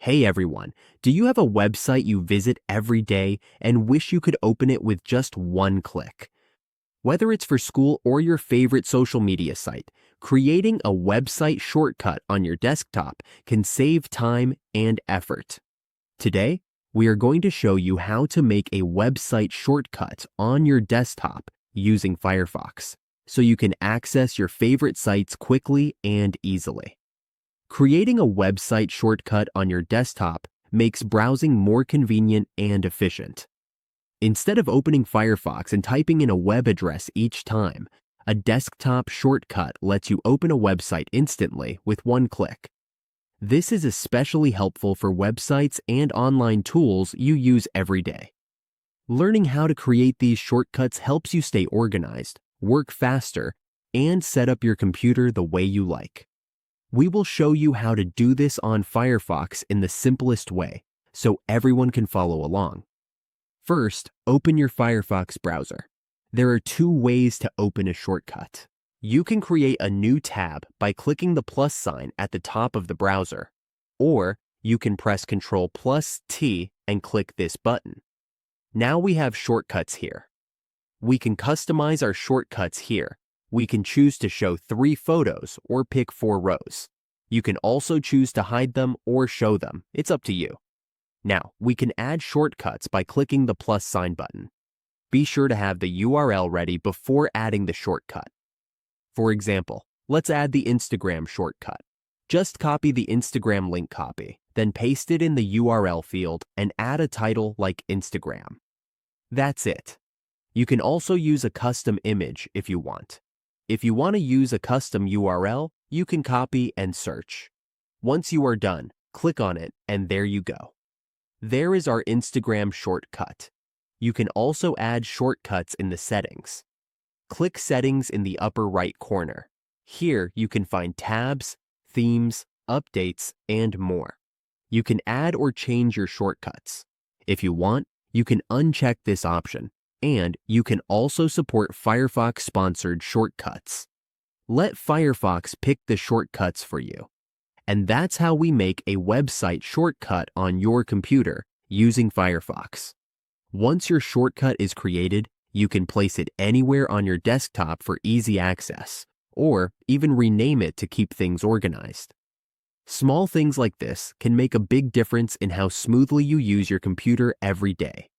Hey everyone, do you have a website you visit every day and wish you could open it with just one click? Whether it's for school or your favorite social media site, creating a website shortcut on your desktop can save time and effort. Today, we are going to show you how to make a website shortcut on your desktop using Firefox, so you can access your favorite sites quickly and easily. Creating a website shortcut on your desktop makes browsing more convenient and efficient. Instead of opening Firefox and typing in a web address each time, a desktop shortcut lets you open a website instantly with one click. This is especially helpful for websites and online tools you use every day. Learning how to create these shortcuts helps you stay organized, work faster, and set up your computer the way you like. We will show you how to do this on Firefox in the simplest way, so everyone can follow along. First, open your Firefox browser. There are two ways to open a shortcut. You can create a new tab by clicking the plus sign at the top of the browser, or you can press Ctrl+T and click this button. Now we have shortcuts here. We can customize our shortcuts here. We can choose to show 3 photos or pick 4 rows. You can also choose to hide them or show them. It's up to you. Now, we can add shortcuts by clicking the plus sign button. Be sure to have the URL ready before adding the shortcut. For example, let's add the Instagram shortcut. Just copy the Instagram link copy, then paste it in the URL field and add a title like Instagram. That's it. You can also use a custom image if you want. If you want to use a custom URL, you can copy and search. Once you are done, click on it and there you go. There is our Instagram shortcut. You can also add shortcuts in the settings. Click Settings in the upper right corner. Here you can find tabs, themes, updates, and more. You can add or change your shortcuts. If you want, you can uncheck this option. And you can also support Firefox-sponsored shortcuts. Let Firefox pick the shortcuts for you. And that's how we make a website shortcut on your computer using Firefox. Once your shortcut is created, you can place it anywhere on your desktop for easy access, or even rename it to keep things organized. Small things like this can make a big difference in how smoothly you use your computer every day.